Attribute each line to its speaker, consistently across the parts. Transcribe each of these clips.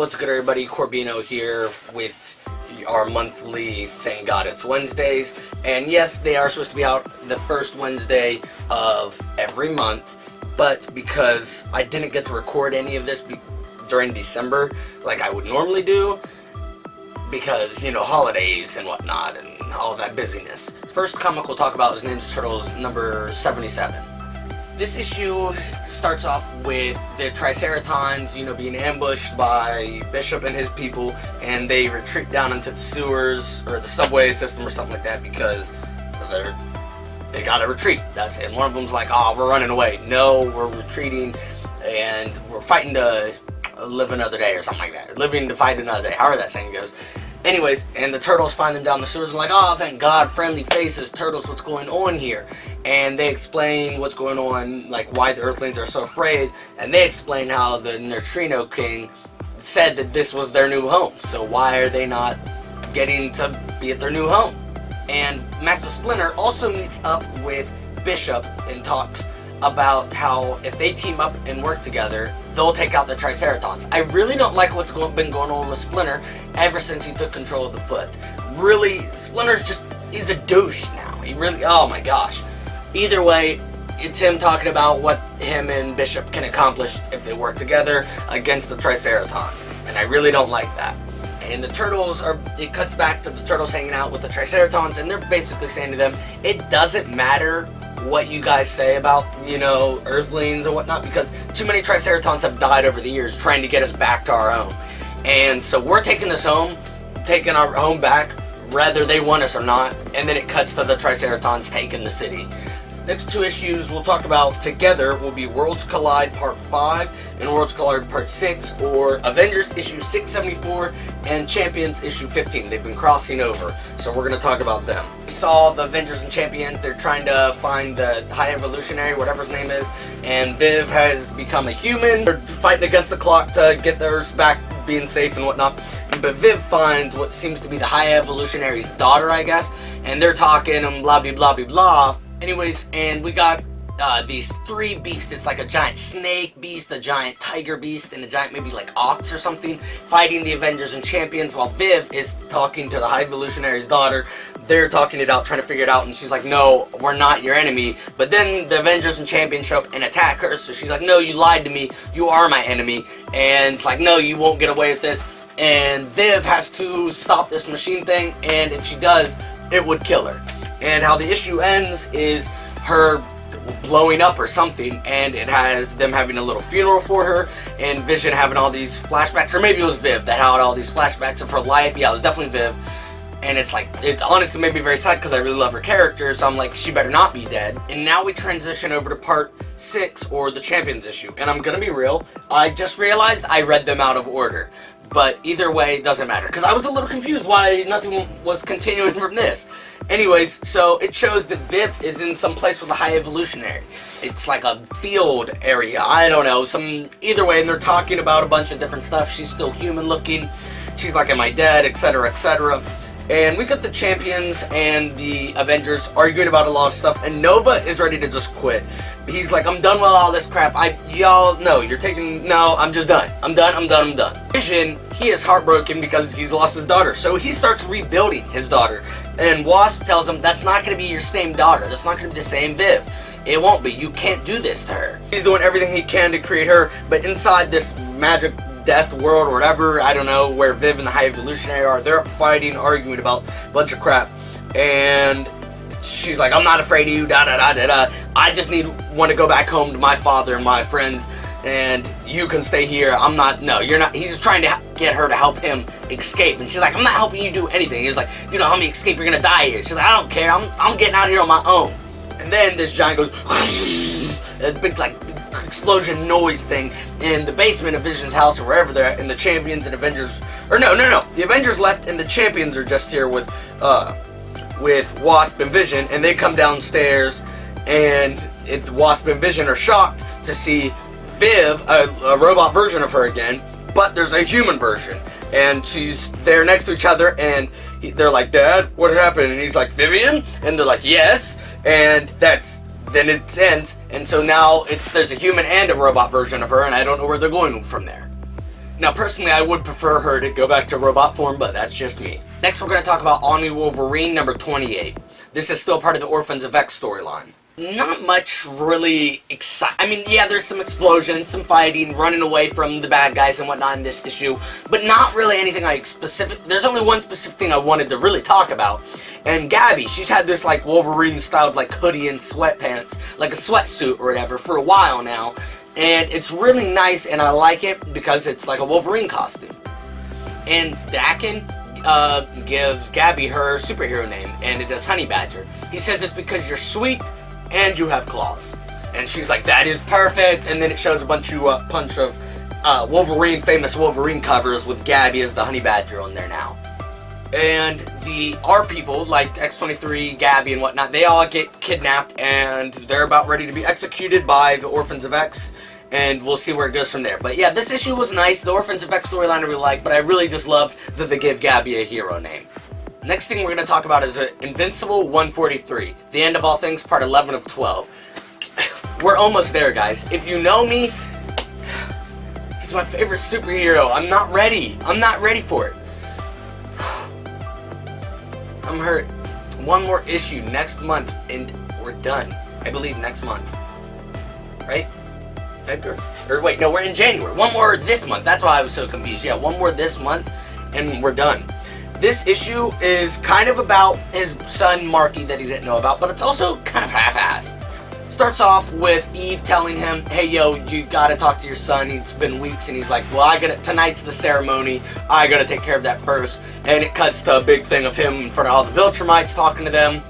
Speaker 1: What's good, everybody? Corbino here with our monthly Thank God It's Wednesdays. And yes, they are supposed to be out the first Wednesday of every month, but because I didn't get to record any of this during December like I would normally do, because, you know, holidays and whatnot and all that busyness. First comic we'll talk about is Ninja Turtles number 77. This issue starts off with the Triceratons, you know, being ambushed by Bishop and his people, and they retreat down into the sewers or the subway system or something like that because they gotta retreat. That's it. And one of them's like, "Oh, we're running away." No, we're retreating, and we're fighting to live another day or something like that. Living to fight another day, however that saying goes. Anyways, and the turtles find them down the sewers and like, "Oh, thank God, friendly faces, turtles, what's going on here?" And they explain what's going on, like why the Earthlings are so afraid, and they explain how the Neutrino King said that this was their new home, so why are they not getting to be at their new home? And Master Splinter also meets up with Bishop and talks about how if they team up and work together, they'll take out the Triceratons. I really don't like what's been going on with Splinter ever since he took control of the Foot. Really, Splinter's he's a douche now. He really, oh my gosh. Either way, it's him talking about what him and Bishop can accomplish if they work together against the Triceratons. And I really don't like that. And the turtles it cuts back to the turtles hanging out with the Triceratons, and they're basically saying to them, it doesn't matter what you guys say about, you know, Earthlings and whatnot, because too many Triceratons have died over the years trying to get us back to our home. And so we're taking our home back, whether they want us or not. And then it cuts to the Triceratons taking the city. Next two issues we'll talk about together will be Worlds Collide Part 5 and Worlds Collide Part 6, or Avengers issue 674 and Champions issue 15. They've been crossing over, so we're going to talk about them. We saw the Avengers and Champions. They're trying to find the High Evolutionary, whatever his name is, and Viv has become a human. They're fighting against the clock to get theirs back, being safe and whatnot. But Viv finds what seems to be the High Evolutionary's daughter, I guess, and they're talking and blah blah blah blah blah. Anyways, and we got these three beasts. It's like a giant snake beast, a giant tiger beast, and a giant maybe like ox or something, fighting the Avengers and Champions, while Viv is talking to the High Evolutionary's daughter. They're talking it out, trying to figure it out, and she's like, "No, we're not your enemy." But then the Avengers and Champions show up and attack her, so she's like, "No, you lied to me. You are my enemy." And it's like, "No, you won't get away with this." And Viv has to stop this machine thing, and if she does, it would kill her. And how the issue ends is her blowing up or something, and it has them having a little funeral for her, and Vision having all these flashbacks, or maybe it was Viv that had all these flashbacks of her life. Yeah, it was definitely Viv. And it's like, it's honestly made me very sad because I really love her character, so I'm like, she better not be dead. And now we transition over to Part 6, or the Champions issue. And I'm gonna be real, I just realized I read them out of order. But either way, it doesn't matter, because I was a little confused why nothing was continuing from this. Anyways, so it shows that Viv is in some place with a High Evolutionary. It's like a field area, I don't know, either way, and they're talking about a bunch of different stuff. She's still human looking, she's like, "Am I dead?" etc, etc. And we got the Champions and the Avengers arguing about a lot of stuff, and Nova is ready to just quit. He's like, "I'm done with all this crap. Y'all, no, I'm just done. I'm done. Vision, he is heartbroken because he's lost his daughter, so he starts rebuilding his daughter. And Wasp tells him, "That's not going to be your same daughter. That's not going to be the same Viv. It won't be. You can't do this to her." He's doing everything he can to create her, but inside this magic death world or whatever, I don't know, where Viv and the High Evolutionary are, they're fighting, arguing about a bunch of crap. And she's like, "I'm not afraid of you, da da da da da. I just want to go back home to my father and my friends, and you can stay here. I'm not, no, you're not." He's trying to get her to help him escape, and she's like, "I'm not helping you do anything." He's like, "If you don't help me escape, you're gonna die here." She's like, "I don't care, I'm getting out here on my own." And then this giant goes, a big like explosion noise thing in the basement of Vision's house, or wherever they're at, and the Champions and Avengers, or no, the Avengers left and the Champions are just here with Wasp and Vision, and they come downstairs, and Wasp and Vision are shocked to see Viv, a robot version of her again, but there's a human version, and she's there next to each other, and they're like, "Dad, what happened?" And he's like, "Vivian?" And they're like, "Yes." And then it ends, and so now there's a human and a robot version of her, and I don't know where they're going from there. Now, personally, I would prefer her to go back to robot form, but that's just me. Next, we're going to talk about All New Wolverine number 28. This is still part of the Orphans of X storyline. Not much really exciting. I mean, yeah, there's some explosions, some fighting, running away from the bad guys and whatnot in this issue, but not really anything like specific. There's only one specific thing I wanted to really talk about, and Gabby, she's had this like Wolverine-styled like hoodie and sweatpants, like a sweatsuit or whatever, for a while now, and it's really nice, and I like it because it's like a Wolverine costume. And Dakin gives Gabby her superhero name, and it is Honey Badger. He says it's because you're sweet and you have claws. And she's like, that is perfect. And then it shows a bunch of Wolverine, famous Wolverine covers with Gabby as the Honey Badger on there now. And our people, like X-23, Gabby, and whatnot, they all get kidnapped, and they're about ready to be executed by the Orphans of X, and we'll see where it goes from there. But yeah, this issue was nice. The Orphans of X storyline I really like, but I really just loved that they gave Gabby a hero name. Next thing we're going to talk about is Invincible 143, The End of All Things, part 11 of 12. We're almost there, guys. If you know me, he's my favorite superhero. I'm not ready. I'm not ready for it. I'm hurt. One more issue next month, and we're done. I believe next month. Right? February? Or wait, no, we're in January. One more this month. That's why I was so confused. Yeah, one more this month, and we're done. This issue is kind of about his son Marky that he didn't know about, but it's also kind of half-assed. Starts off with Eve telling him, hey yo, you gotta talk to your son, it's been weeks, and he's like, well, tonight's the ceremony, I gotta take care of that first. And it cuts to a big thing of him in front of all the viltrumites talking to them.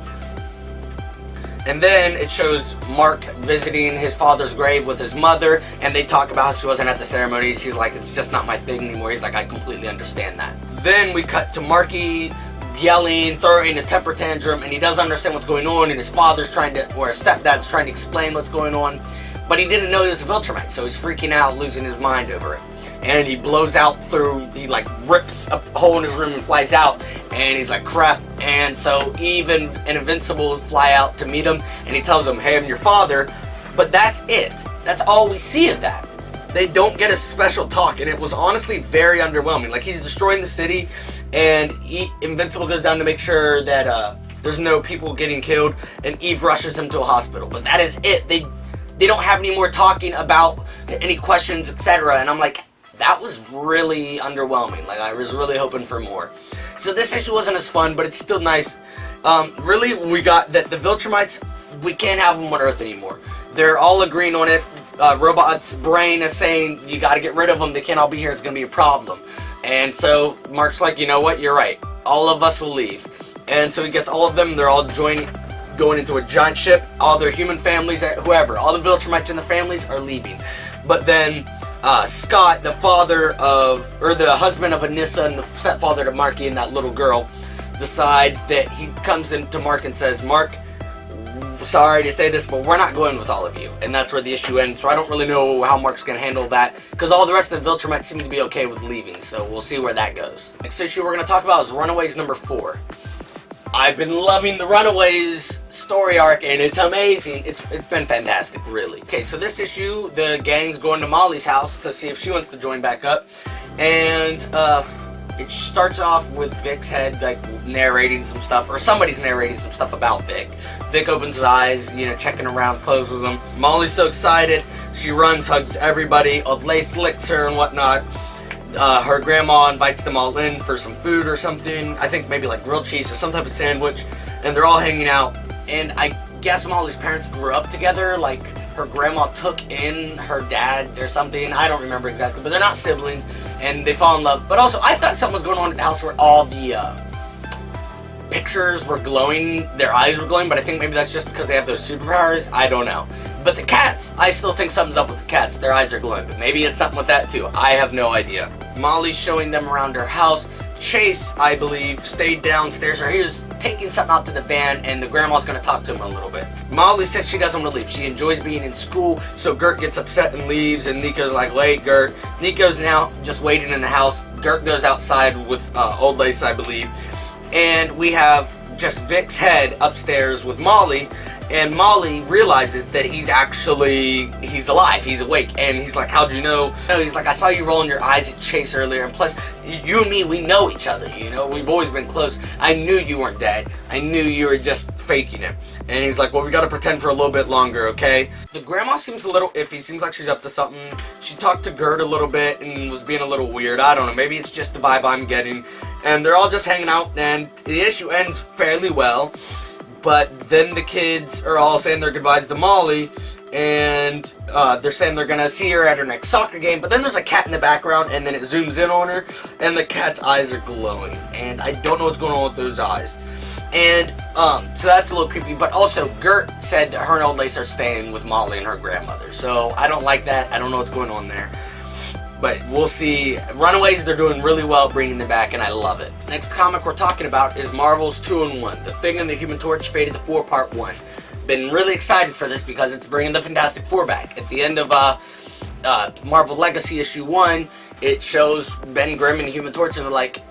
Speaker 1: And then it shows Mark visiting his father's grave with his mother, and they talk about how she wasn't at the ceremony. She's like, it's just not my thing anymore. He's like, I completely understand that. Then we cut to Marky yelling, throwing a temper tantrum, and he doesn't understand what's going on, and his father's trying to, or his stepdad's trying to explain what's going on, but he didn't know he was a viltrumite, so he's freaking out, losing his mind over it. And he blows out through, he like rips a hole in his room and flies out, and he's like, crap. And so Eve and Invincible fly out to meet him, and he tells them, hey, I'm your father, but that's it. That's all we see of that. They don't get a special talk, and it was honestly very underwhelming. Like, he's destroying the city, and Invincible goes down to make sure that there's no people getting killed, and Eve rushes him to a hospital. But that is it. They don't have any more talking about any questions, etc. And I'm like, that was really underwhelming. Like, I was really hoping for more. So this issue wasn't as fun, but it's still nice. Really, we got that the viltrumites, we can't have them on Earth anymore. They're all agreeing on it. Robot's brain is saying, you gotta get rid of them, they can't all be here, it's gonna be a problem. And so Mark's like, you know what, you're right, all of us will leave. And so he gets all of them, they're all going into a giant ship, all their human families, whoever, all the viltrumites and the families are leaving. But then Scott, the father of, or the husband of Anissa and the stepfather to Marky and that little girl, decide that he comes into Mark and says, Mark, sorry to say this, but we're not going with all of you. And that's where the issue ends, so I don't really know how Mark's going to handle that, because all the rest of the viltrumites seem to be okay with leaving, so we'll see where that goes. Next issue we're going to talk about is Runaways number 4. I've been loving the Runaways story arc, and it's amazing. It's been fantastic, really. Okay, so this issue, the gang's going to Molly's house to see if she wants to join back up, and it starts off with Vic's head, like, narrating some stuff, or somebody's narrating some stuff about Vic. Vic opens his eyes, you know, checking around, closes them. Molly's so excited, she runs, hugs everybody, Lace licks her and whatnot. Her grandma invites them all in for some food or something. I think maybe like grilled cheese or some type of sandwich, and they're all hanging out. And I guess Molly's parents grew up together, like her grandma took in her dad or something. I don't remember exactly, but they're not siblings, and they fall in love. But also, I thought something was going on at the house where all the pictures were glowing, their eyes were glowing, but I think maybe that's just because they have those superpowers. I don't know. But the cats, I still think something's up with the cats. Their eyes are glowing, but maybe it's something with that too. I have no idea. Molly's showing them around her house. Chase, I believe, stayed downstairs, or he was taking something out to the van, and the grandma's going to talk to him a little bit. Molly says she doesn't want to leave. She enjoys being in school, so Gert gets upset and leaves, and Nico's like, wait, Gert. Nico's now just waiting in the house. Gert goes outside with Old Lace, I believe, and we have just Vic's head upstairs with Molly, And Molly realizes that he's alive, he's awake, and he's like, how'd you know? No, he's like, I saw you rolling your eyes at Chase earlier, and plus, you and me, we know each other, you know? We've always been close. I knew you weren't dead. I knew you were just faking it. And he's like, well, we gotta pretend for a little bit longer, okay? The grandma seems a little iffy, seems like she's up to something. She talked to Gert a little bit and was being a little weird. I don't know, maybe it's just the vibe I'm getting. And they're all just hanging out, and the issue ends fairly well. But then the kids are all saying their goodbyes to Molly, and they're saying they're gonna see her at her next soccer game. But then there's a cat in the background, and then it zooms in on her, and the cat's eyes are glowing. And I don't know what's going on with those eyes. And so that's a little creepy. But also, Gert said her and Old Lace are staying with Molly and her grandmother. So I don't like that. I don't know what's going on there. But we'll see. Runaways, they're doing really well bringing them back, and I love it. Next comic we're talking about is Marvel's 2-in-1, The Thing and the Human Torch, Fate of the Four, Part 1. Been really excited for this because it's bringing the Fantastic Four back. At the end of Marvel Legacy issue 1, it shows Ben Grimm and the Human Torch, and they're like,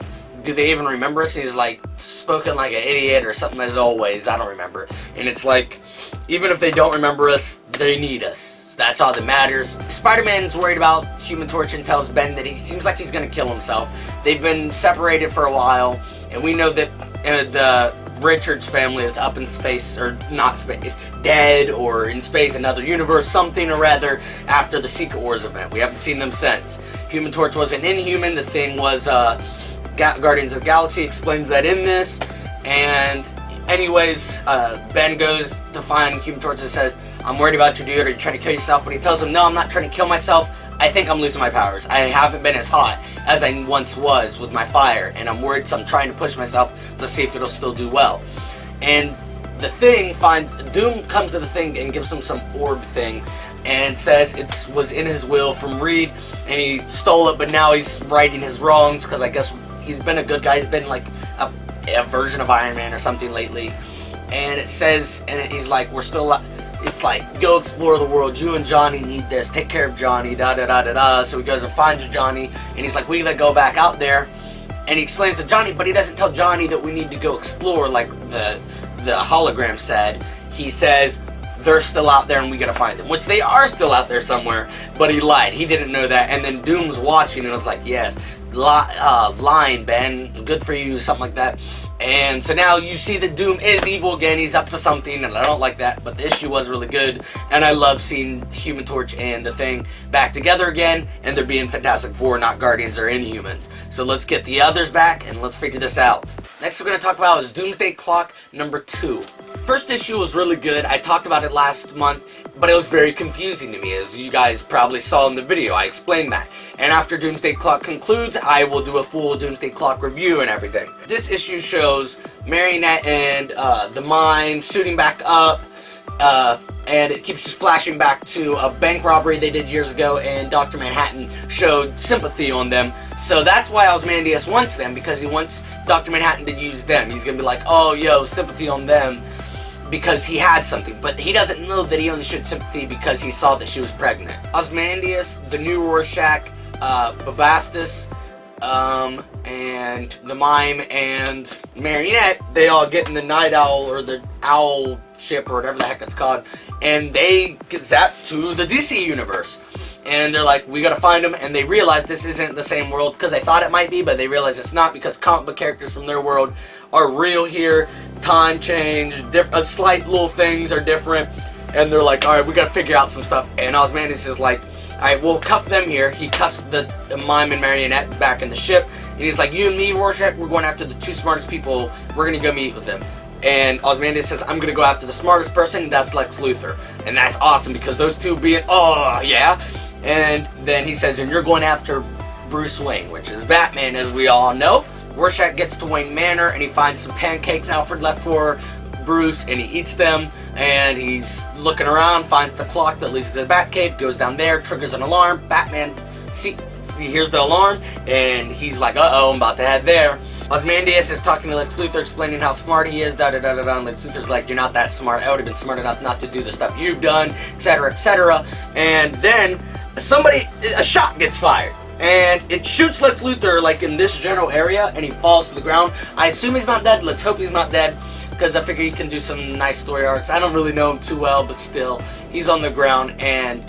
Speaker 1: do they even remember us? And he's like, spoken like an idiot or something as always, I don't remember. And it's like, even if they don't remember us, they need us. That's all that matters. Spider-Man's worried about Human Torch and tells Ben that he seems like he's gonna kill himself. They've been separated for a while, and we know that the Richards family is up in space, or not space, dead, or in space, another universe, something or rather, after the Secret Wars event. We haven't seen them since. Human Torch was an Inhuman. The Thing was Guardians of the Galaxy explains that in this. And anyways, Ben goes to find Human Torch and says, I'm worried about you, dude. Are you trying to kill yourself? But he tells him, no, I'm not trying to kill myself. I think I'm losing my powers. I haven't been as hot as I once was with my fire, and I'm worried, so I'm trying to push myself to see if it'll still do well. And the Thing finds, Doom comes to the Thing and gives him some orb thing, and says it was in his will from Reed, and he stole it, but now he's righting his wrongs, because I guess he's been a good guy. He's been like a version of Iron Man or something lately. And it says, and he's like, we're still... It's like, go explore the world, you and Johnny need this, take care of Johnny, da-da-da-da-da. So he goes and finds Johnny, and he's like, we gotta go back out there. And he explains to Johnny, but he doesn't tell Johnny that we need to go explore like the hologram said. He says, they're still out there and we gotta find them. Which they are still out there somewhere, but he lied. He didn't know that. And then Doom's watching, and I was like, yes, lying, Ben, good for you, something like that. And so now you see that Doom is evil again. He's up to something, and I don't like that, but the issue was really good, and I love seeing Human Torch and the Thing back together again, and they're being Fantastic Four, not Guardians or Inhumans. So let's get the others back, and let's figure this out. Next we're going to talk about is Doomsday Clock number 2. First issue was really good. I talked about it last month, but it was very confusing to me, as you guys probably saw in the video. I explained that. And after Doomsday Clock concludes, I will do a full Doomsday Clock review and everything. This issue shows Marionette and the Mime shooting back up, and it keeps flashing back to a bank robbery they did years ago, and Dr. Manhattan showed sympathy on them. So that's why Ozymandias wants them, because he wants Dr. Manhattan to use them. He's gonna be like, oh, yo, sympathy on them, because he had something, but he doesn't know that he only showed sympathy because he saw that she was pregnant. Ozymandias, the new Rorschach, Babastus, and the Mime and Marionette, they all get in the Night Owl, or the Owl ship, or whatever the heck it's called, and they get zapped to the DC universe. And they're like, we gotta find them, and they realize this isn't the same world, because they thought it might be, but they realize it's not, because comic book characters from their world are real here. Time change, slight little things are different, and they're like, alright, we gotta figure out some stuff. And Ozymandias is like, alright, we'll cuff them here. He cuffs the Mime and Marionette back in the ship, and he's like, you and me, Rorschach, we're going after the 2 smartest people, we're gonna go meet with them. And Ozymandias says, I'm gonna go after the smartest person, and that's Lex Luthor. And that's awesome, because those two being, oh, yeah. And then he says, and you're going after Bruce Wayne, which is Batman, as we all know. Rorschach gets to Wayne Manor, and he finds some pancakes Alfred left for Bruce, and he eats them, and he's looking around, finds the clock that leads to the Batcave, goes down there, triggers an alarm. Batman hears the alarm, and he's like, uh-oh, I'm about to head there. Ozymandias is talking to Lex Luthor, explaining how smart he is, da-da-da-da-da, and Lex Luthor's like, you're not that smart, I would have been smart enough not to do the stuff you've done, etc., etc., and then a shot gets fired, and it shoots Lex Luthor, like, in this general area, and he falls to the ground. I assume he's not dead, let's hope he's not dead, because I figure he can do some nice story arcs. I don't really know him too well, but still, he's on the ground, and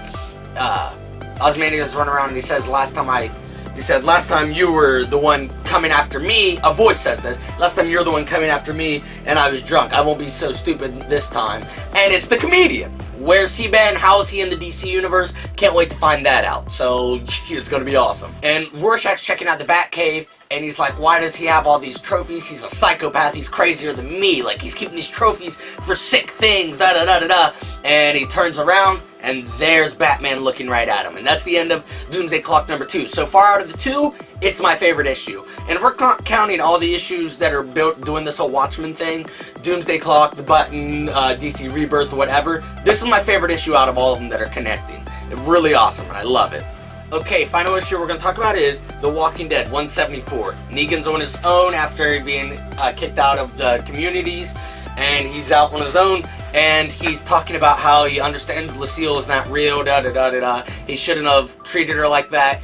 Speaker 1: Ozymandias running around, and he says, last time you were the one coming after me, a voice says this, last time you're the one coming after me, and I was drunk. I won't be so stupid this time. And it's the comedian. Where's he been? How is he in the DC universe? Can't wait to find that out. So, it's gonna be awesome. And Rorschach's checking out the Batcave, and he's like, why does he have all these trophies? He's a psychopath. He's crazier than me. Like, he's keeping these trophies for sick things, da-da-da-da-da. And he turns around, and there's Batman looking right at him. And that's the end of Doomsday Clock number 2. So far out of the 2, it's my favorite issue. And if we're not counting all the issues that are built doing this whole Watchmen thing, Doomsday Clock, The Button, DC Rebirth, whatever, this is my favorite issue out of all of them that are connecting. It's really awesome, and I love it. Okay, final issue we're going to talk about is The Walking Dead 174. Negan's on his own after being kicked out of the communities, and he's out on his own, and he's talking about how he understands Lucille is not real, da-da-da-da-da. He shouldn't have treated her like that,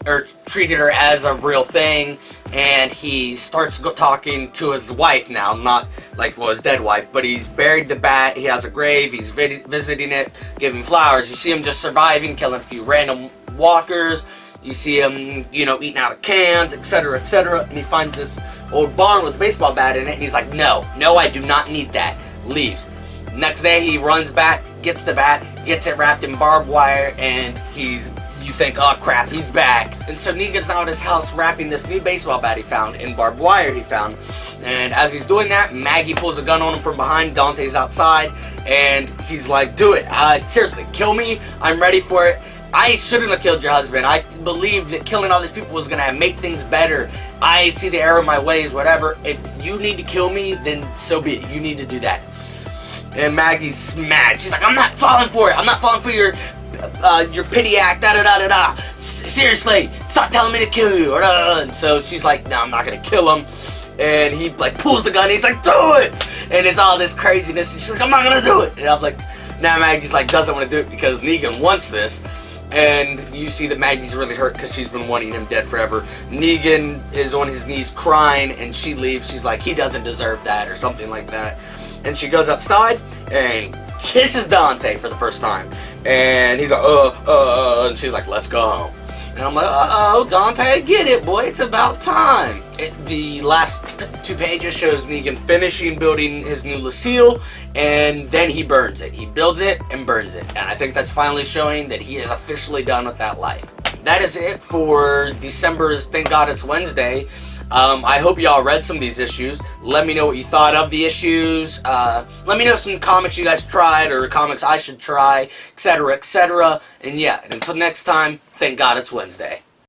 Speaker 1: or treated her as a real thing, and he starts talking to his wife now, not like, well, his dead wife, but he's buried the bat, he has a grave, he's visiting it, giving flowers. You see him just surviving, killing a few random walkers, you see him, you know, eating out of cans, etc., etc., and he finds this old barn with a baseball bat in it, and he's like, no, I do not need that. Leaves. Next day, he runs back, gets the bat, gets it wrapped in barbed wire, and you think, oh crap, he's back. And so Negan's now at his house wrapping this new baseball bat he found in barbed wire he found. And as he's doing that, Maggie pulls a gun on him from behind. Dante's outside, and he's like, do it. Seriously, kill me. I'm ready for it. I shouldn't have killed your husband. I believed that killing all these people was going to make things better. I see the error in my ways, whatever. If you need to kill me, then so be it. You need to do that. And Maggie's mad. She's like, I'm not falling for it. I'm not falling for your pity act, da-da-da-da-da. Seriously, stop telling me to kill you. And so she's like, no, I'm not going to kill him. And he, like, pulls the gun. And he's like, do it. And it's all this craziness. And she's like, I'm not going to do it. And I'm like, now Maggie's like, doesn't want to do it because Negan wants this. And you see that Maggie's really hurt because she's been wanting him dead forever. Negan is on his knees crying, and she leaves. She's like, he doesn't deserve that, or something like that. And she goes outside and kisses Dante for the first time. And he's like, and she's like, let's go home. And I'm like, uh-oh, Dante, I get it, boy, it's about time. The last 2 pages shows Negan finishing building his new Lucille, and then he burns it. He builds it and burns it. And I think that's finally showing that he is officially done with that life. That is it for December's Thank God It's Wednesday. I hope y'all read some of these issues. Let me know what you thought of the issues. Let me know some comics you guys tried or comics I should try, etc., etc. And yeah, until next time, thank God it's Wednesday.